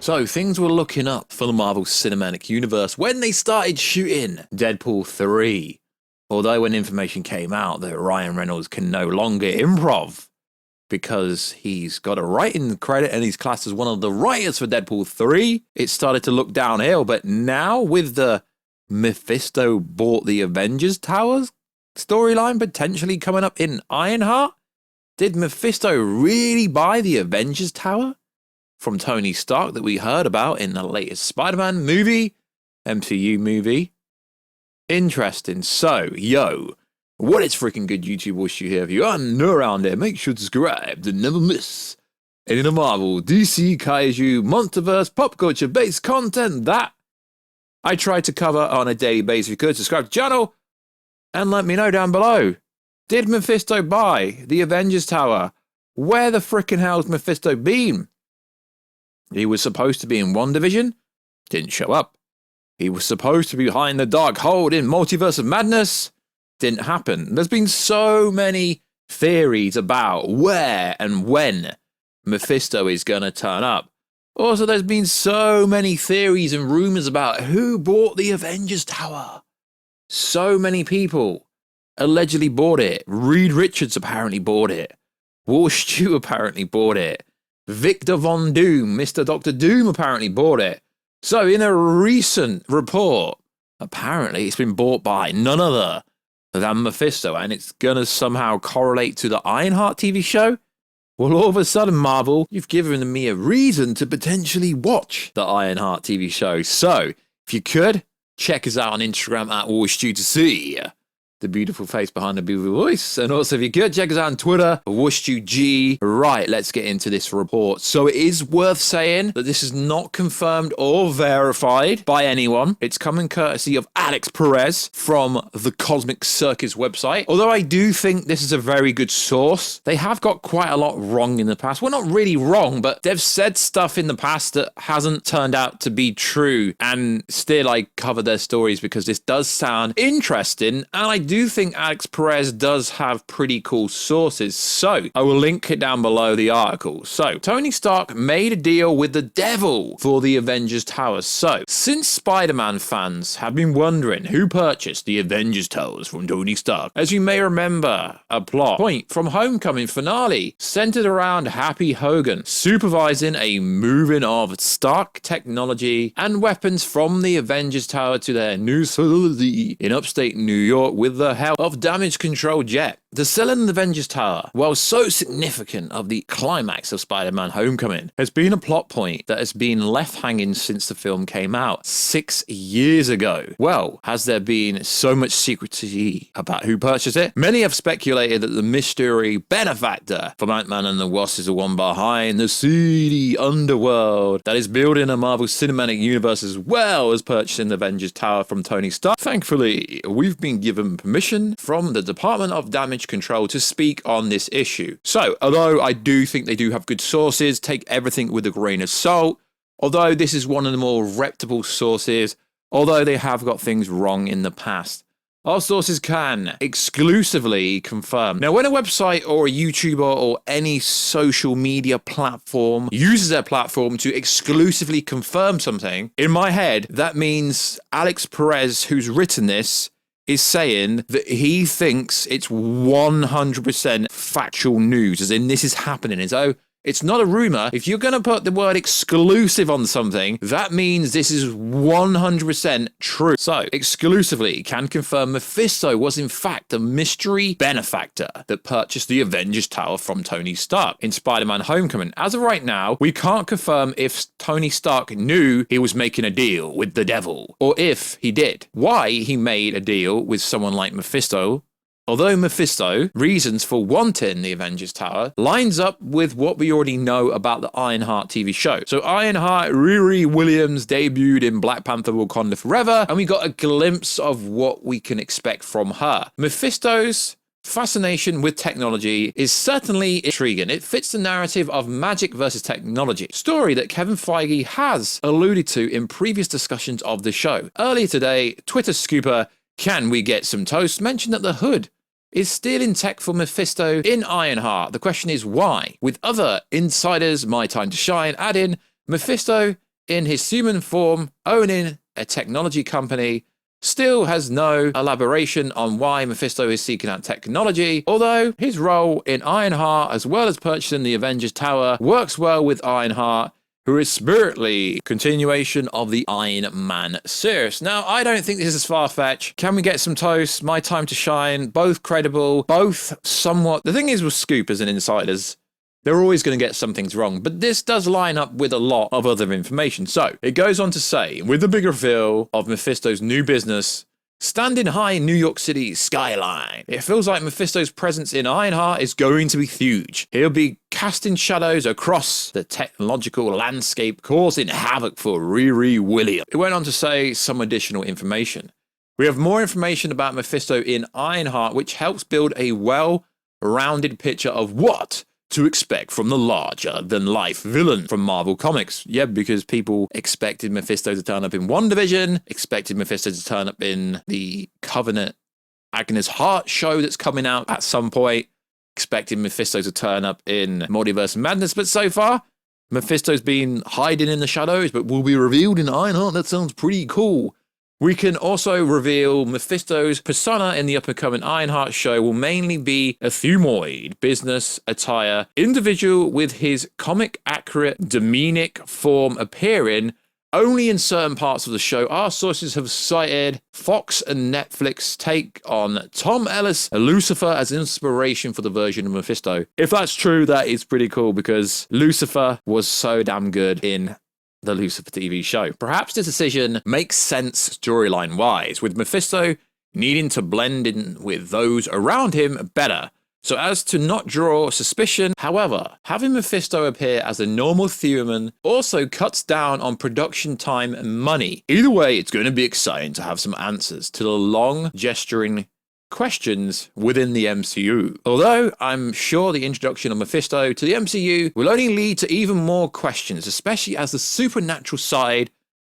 So things were looking up for the Marvel Cinematic Universe when they started shooting Deadpool 3. Although when information came out that Ryan Reynolds can no longer improv because he's got a writing credit and he's classed as one of the writers for Deadpool 3, it started to look downhill. But now with the Mephisto bought the Avengers Towers storyline potentially coming up in Ironheart, did Mephisto really buy the Avengers Tower from Tony Stark that we heard about in the latest Spider-Man movie, MCU movie? Interesting. So, what is freaking good, YouTube? Wish you here. If you are new around here, make sure to subscribe to never miss any of the Marvel, DC, Kaiju, Monsterverse, pop culture based content that I try to cover on a daily basis. If you could, subscribe to the channel and let me know down below. Did Mephisto buy the Avengers Tower? Where the frickin' hell's Mephisto been? He was supposed to be in WandaVision, didn't show up. He was supposed to be behind the dark hold in Multiverse of Madness, didn't happen. There's been so many theories about where and when Mephisto is going to turn up. Also, there's been so many theories and rumors about who bought the Avengers Tower. So many people allegedly bought it. Reed Richards apparently bought it. War Stew apparently bought it. Victor Von Doom, Mr. Dr. Doom apparently bought it. So in a recent report, apparently it's been bought by none other than Mephisto, and it's gonna somehow correlate to the Ironheart TV show. Well, all of a sudden, Marvel, you've given me a reason to potentially watch the Ironheart TV show. So, if you could, check us out on Instagram at WarStew to see the beautiful face behind the beautiful voice. And also, if you could, check us out on Twitter, WarStewG. Right, let's get into this report. So it is worth saying that this is not confirmed or verified by anyone. It's coming courtesy of Alex Perez from the Cosmic Circus website. Although I do think this is a very good source. They have got quite a lot wrong in the past. Well, not really wrong, but they've said stuff in the past that hasn't turned out to be true. And still, I cover their stories because this does sound interesting. And I do think Alex Perez does have pretty cool sources, so I will link it down below the article. So Tony Stark made a deal with the devil for the Avengers Towers. So since Spider-Man fans have been wondering who purchased the Avengers Towers from Tony Stark, as you may remember, a plot point from Homecoming finale centered around Happy Hogan supervising a moving of Stark technology and weapons from the Avengers Tower to their new facility in upstate New York with the help of Damage Control Jet. The selling of the Avengers Tower, while so significant of the climax of Spider-Man Homecoming, has been a plot point that has been left hanging since the film came out 6 years ago. Well, has there been so much secrecy about who purchased it? Many have speculated that the mystery benefactor from Ant-Man and the Wasp is the one behind the seedy underworld that is building a Marvel Cinematic Universe as well as purchasing the Avengers Tower from Tony Stark. Thankfully, we've been given permission from the Department of Damage Control to speak on this issue. So, although I do think they do have good sources, take everything with a grain of salt. Although this is one of the more reputable sources, although they have got things wrong in the past. Our sources can exclusively confirm. Now, when a website or a YouTuber or any social media platform uses their platform to exclusively confirm something, in my head, that means Alex Perez, who's written this, is saying that he thinks it's 100% factual news, as in this is happening. And so it's not a rumor. If you're going to put the word exclusive on something, that means this is 100% true. So, exclusively can confirm Mephisto was in fact a mystery benefactor that purchased the Avengers Tower from Tony Stark in Spider-Man Homecoming. As of right now, we can't confirm if Tony Stark knew he was making a deal with the devil, or if he did. Why he made a deal with someone like Mephisto. Although Mephisto, reasons for wanting the Avengers Tower, lines up with what we already know about the Ironheart TV show. So Ironheart, Riri Williams debuted in Black Panther Wakanda Forever, and we got a glimpse of what we can expect from her. Mephisto's fascination with technology is certainly intriguing. It fits the narrative of magic versus technology, story that Kevin Feige has alluded to in previous discussions of the show. Earlier today, Twitter scooper Can We Get Some Toast mentioned that the hood is still in tech for Mephisto in Ironheart. The question is why? With other insiders, My Time to Shine, add in, Mephisto in his human form, owning a technology company. Still has no elaboration on why Mephisto is seeking out technology, although his role in Ironheart, as well as purchasing the Avengers Tower, works well with Ironheart, who is spiritly continuation of the Iron Man series. Now, I don't think this is far-fetched. Can we get some toast? My Time to Shine, both credible, both somewhat... The thing is with scoopers and insiders, they're always going to get some things wrong, but this does line up with a lot of other information. So, it goes on to say, with the big reveal of Mephisto's new business, standing high in New York City skyline, it feels like Mephisto's presence in Ironheart is going to be huge. He'll be casting shadows across the technological landscape, causing havoc for Riri Williams. It went on to say some additional information. We have more information about Mephisto in Ironheart, which helps build a well-rounded picture of what to expect from the larger-than-life villain from Marvel Comics. Yeah, because people expected Mephisto to turn up in WandaVision, expected Mephisto to turn up in the Covenant Agnes Hart show that's coming out at some point, expected Mephisto to turn up in Multiverse Madness, but so far, Mephisto's been hiding in the shadows, but will be revealed in Ironheart. That sounds pretty cool. We can also reveal Mephisto's persona in the up-and-coming Ironheart show will mainly be a humoid, business attire, individual with his comic-accurate demonic form appearing only in certain parts of the show. Our sources have cited Fox and Netflix take on Tom Ellis, Lucifer, as inspiration for the version of Mephisto. If that's true, that is pretty cool because Lucifer was so damn good in the Lucifer TV show. Perhaps this decision makes sense storyline-wise, with Mephisto needing to blend in with those around him better, so as to not draw suspicion. However, having Mephisto appear as a normal human also cuts down on production time and money. Either way, it's going to be exciting to have some answers to the long gesturing questions within the MCU. Although I'm sure the introduction of Mephisto to the MCU will only lead to even more questions, especially as the supernatural side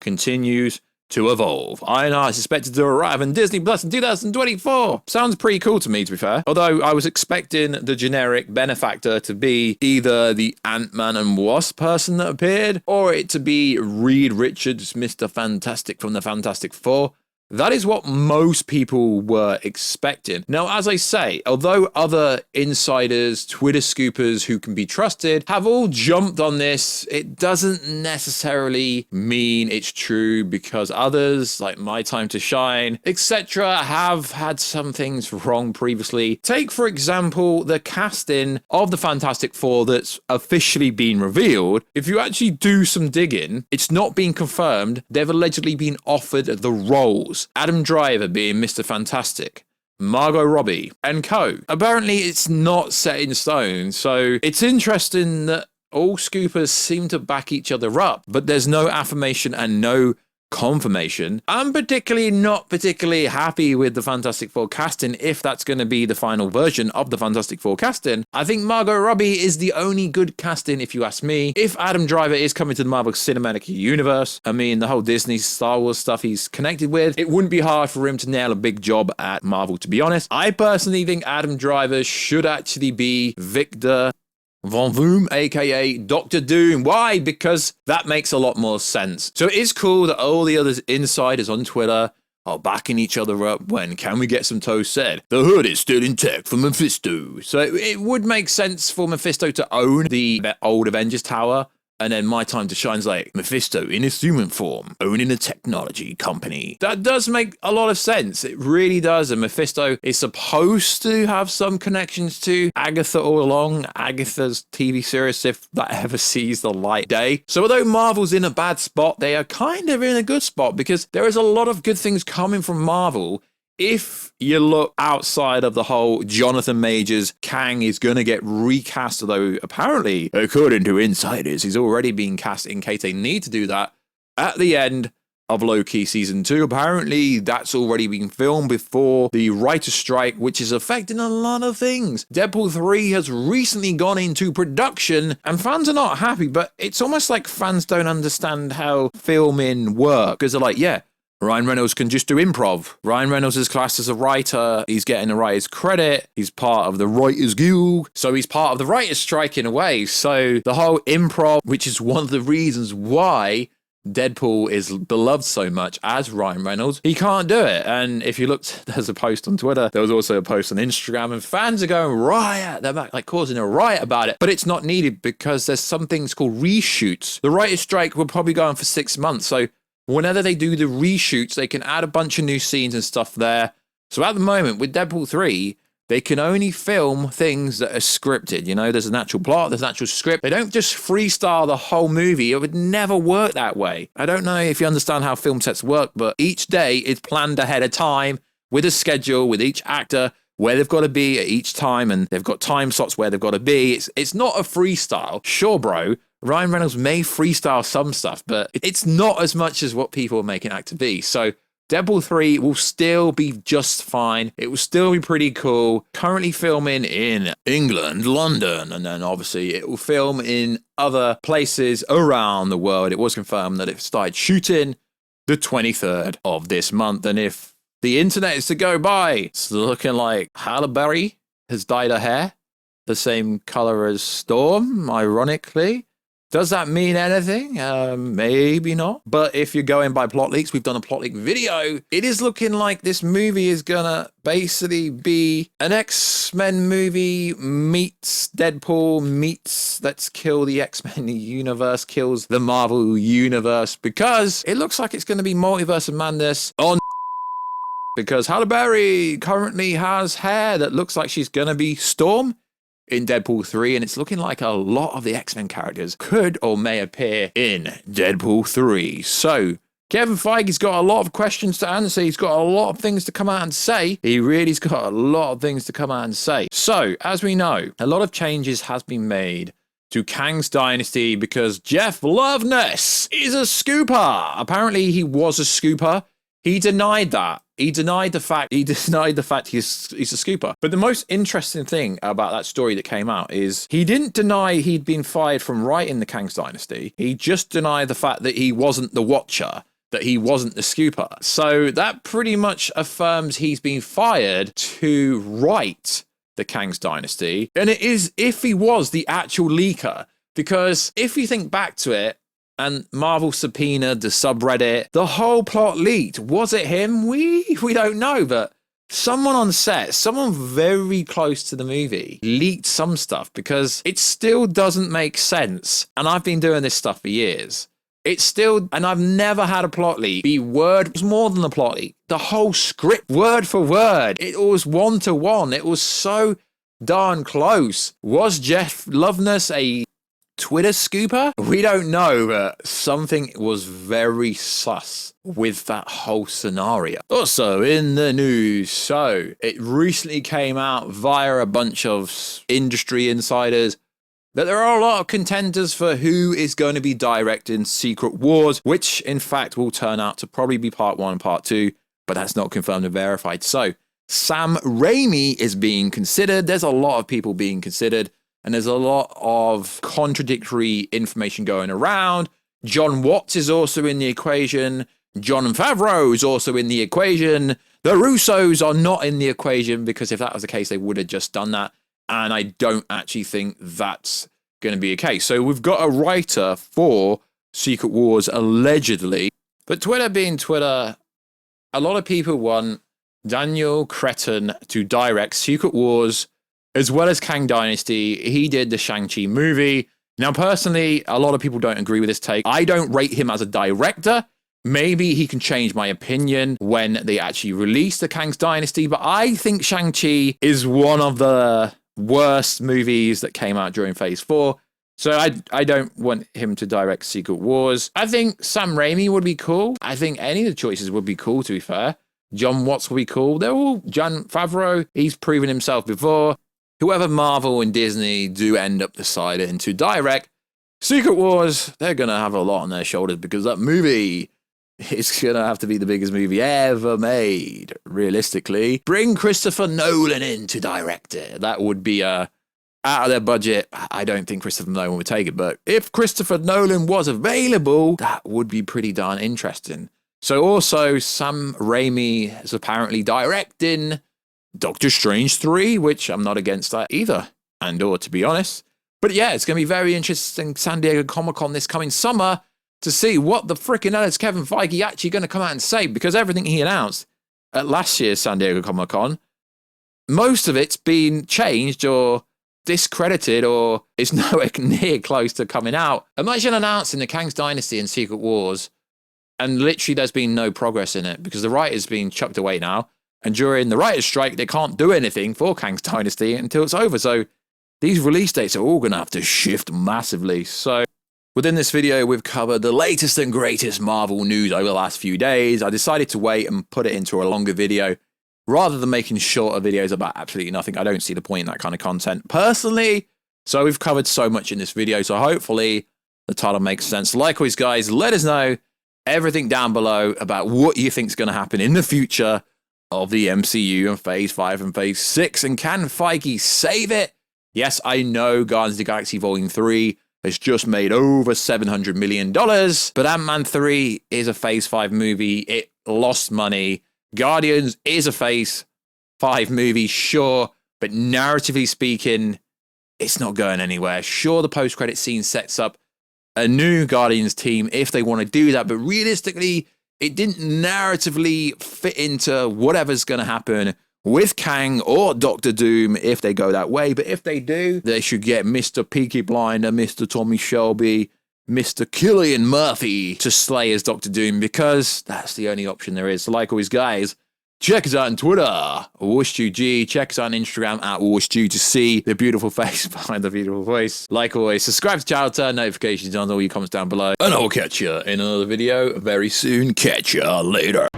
continues to evolve. Ironheart is expected to arrive on Disney Plus in 2024. Sounds pretty cool to me, to be fair. Although I was expecting the generic benefactor to be either the Ant-Man and Wasp person that appeared, or it to be Reed Richards, Mr. Fantastic from the Fantastic Four. That is what most people were expecting. Now, as I say, although other insiders, Twitter scoopers who can be trusted have all jumped on this, it doesn't necessarily mean it's true because others, like My Time to Shine, etc., have had some things wrong previously. Take, for example, the casting of the Fantastic Four that's officially been revealed. If you actually do some digging, it's not been confirmed. They've allegedly been offered the roles. Adam Driver being Mr. Fantastic, Margot Robbie, and co. Apparently, it's not set in stone, so it's interesting that all scoopers seem to back each other up, but there's no affirmation and no confirmation. I'm not particularly happy with the Fantastic Four casting, if that's going to be the final version of the Fantastic Four casting. I think Margot Robbie is the only good casting, if you ask me. If Adam Driver is coming to the Marvel Cinematic Universe, I mean, the whole Disney Star Wars stuff he's connected with, it wouldn't be hard for him to nail a big job at Marvel, to be honest. I personally think Adam Driver should actually be Victor Von Doom, aka Dr. Doom. Why? Because that makes a lot more sense. So it is cool that all the other insiders on Twitter are backing each other up when Can We Get Some Toast said, the hood is still intact for Mephisto. So it would make sense for Mephisto to own the old Avengers Tower. And then My Time to Shine's like, Mephisto in his human form, owning a technology company. That does make a lot of sense. It really does. And Mephisto is supposed to have some connections to Agatha all along. Agatha's TV series, if that ever sees the light day. So although Marvel's in a bad spot, they are kind of in a good spot because there is a lot of good things coming from Marvel. If you look outside of the whole Jonathan Majors, Kang is going to get recast, although apparently, according to insiders, he's already being cast in case they need to do that at the end of Loki Season 2. Apparently, that's already been filmed before the writer's strike, which is affecting a lot of things. Deadpool 3 has recently gone into production, and fans are not happy, but it's almost like fans don't understand how filming works, because they're like, yeah, Ryan Reynolds can just do improv. Ryan Reynolds is classed as a writer. He's getting a writer's credit. He's part of the Writers Guild. So he's part of the writer's strike in a way. So the whole improv, which is one of the reasons why Deadpool is beloved so much as Ryan Reynolds, he can't do it. And if you looked, there's a post on Twitter, there was also a post on Instagram, and fans are going riot. They're like causing a riot about it. But it's not needed because there's some things called reshoots. The writer's strike will probably go on for 6 months. So whenever they do the reshoots, they can add a bunch of new scenes and stuff there. So at the moment with Deadpool 3, they can only film things that are scripted. You know, there's an actual plot, there's an actual script. They don't just freestyle the whole movie. It would never work that way. I don't know if you understand how film sets work, but each day is planned ahead of time with a schedule, with each actor, where they've got to be at each time, and they've got time slots where they've got to be. It's not a freestyle. Sure, bro, Ryan Reynolds may freestyle some stuff, but it's not as much as what people are making it out to be. So Deadpool 3 will still be just fine. It will still be pretty cool. Currently filming in England, London, and then obviously it will film in other places around the world. It was confirmed that it started shooting the 23rd of this month. And if the internet is to go by, it's looking like Halle Berry has dyed her hair the same color as Storm, ironically. Does that mean anything? Maybe not. But if you're going by plot leaks, we've done a plot leak video. It is looking like this movie is gonna basically be an X-Men movie meets Deadpool meets Let's Kill the X-Men Universe kills the Marvel Universe, because it looks like it's gonna be Multiverse of Madness on, because Halle Berry currently has hair that looks like she's gonna be Storm in Deadpool 3, and it's looking like a lot of the X-Men characters could or may appear in Deadpool 3. So Kevin Feige's got a lot of questions to answer. He's got a lot of things to come out and say. He really's got a lot of things to come out and say. So, as we know, a lot of changes has been made to Kang's Dynasty because Jeff Loveness is a scooper. Apparently, he was a scooper. He denied that. He denied the fact he's a scooper. But the most interesting thing about that story that came out is he didn't deny he'd been fired from writing the Kang's Dynasty. He just denied the fact that he wasn't the Watcher, that he wasn't the scooper. So that pretty much affirms he's been fired to write the Kang's Dynasty. And it is if he was the actual leaker. Because if you think back to it, and Marvel subpoenaed the subreddit, the whole plot leaked. Was it him? We don't know, but someone on set, someone very close to the movie, leaked some stuff because it still doesn't make sense. And I've been doing this stuff for years. It's still, and I've never had a plot leak be word, it was more than a plot leak. The whole script, word for word, it was 1-to-1. It was so darn close. Was Jeff Loveness a Twitter scooper? We don't know, but something was very sus with that whole scenario. Also in the news, so it recently came out via a bunch of industry insiders that there are a lot of contenders for who is going to be directing Secret Wars, which in fact will turn out to probably be part 1 and part 2, but that's not confirmed and verified. So Sam Raimi is being considered. There's a lot of people being considered. And there's a lot of contradictory information going around. John Watts is also in the equation. Jon Favreau is also in the equation. The Russos are not in the equation because if that was the case, they would have just done that. And I don't actually think that's going to be a case. So we've got a writer for Secret Wars, allegedly. But Twitter being Twitter, a lot of people want Daniel Cretton to direct Secret Wars as well as Kang Dynasty. He did the Shang-Chi movie. Now, personally, a lot of people don't agree with this take. I don't rate him as a director. Maybe he can change my opinion when they actually release the Kang's Dynasty, but I think Shang-Chi is one of the worst movies that came out during Phase 4. So I don't want him to direct Secret Wars. I think Sam Raimi would be cool. I think any of the choices would be cool, to be fair. John Watts would be cool. They're all Jon Favreau. He's proven himself before. Whoever Marvel and Disney do end up deciding to direct Secret Wars, they're going to have a lot on their shoulders because that movie is going to have to be the biggest movie ever made, realistically. Bring Christopher Nolan in to direct it. That would be out of their budget. I don't think Christopher Nolan would take it, but if Christopher Nolan was available, that would be pretty darn interesting. So also, Sam Raimi is apparently directing Doctor Strange 3, which I'm not against that either, and or to be honest. But yeah, it's going to be very interesting. San Diego Comic-Con this coming summer. to see what the frickin' hell is Kevin Feige actually going to come out and say, because everything he announced at last year's San Diego Comic-Con, most of it's been changed or discredited or is nowhere near close to coming out. Imagine announcing the Kang's Dynasty and Secret Wars, and literally there's been no progress in it because the writer's been chucked away now, and during the writer's strike, they can't do anything for Kang's Dynasty until it's over. So these release dates are all going to have to shift massively. So within this video, we've covered the latest and greatest Marvel news over the last few days. I decided to wait and put it into a longer video rather than making shorter videos about absolutely nothing. I don't see the point in that kind of content personally. So we've covered so much in this video. So hopefully the title makes sense. Likewise, guys, let us know everything down below about what you think is going to happen in the future of the MCU and Phase 5 and Phase 6. And can Feige save it? Yes, I know Guardians of the Galaxy Volume 3 has just made over $700 million, but Ant-Man 3 is a Phase 5 movie. It lost money. Guardians is a Phase 5 movie, sure, but narratively speaking, it's not going anywhere. Sure, the post-credit scene sets up a new Guardians team if they want to do that, but realistically, it didn't narratively fit into whatever's going to happen with Kang or Doctor Doom if they go that way. But if they do, they should get Mr. Peaky Blinder, Mr. Tommy Shelby, Mr. Cillian Murphy to slay as Doctor Doom, because that's the only option there is. So like always, guys, check us out on Twitter, WashGG. Check us out on Instagram at WashG to see the beautiful face behind the beautiful voice. Like always, subscribe to the channel, turn notifications on, all your comments down below. And I'll catch you in another video very soon. Catch ya later.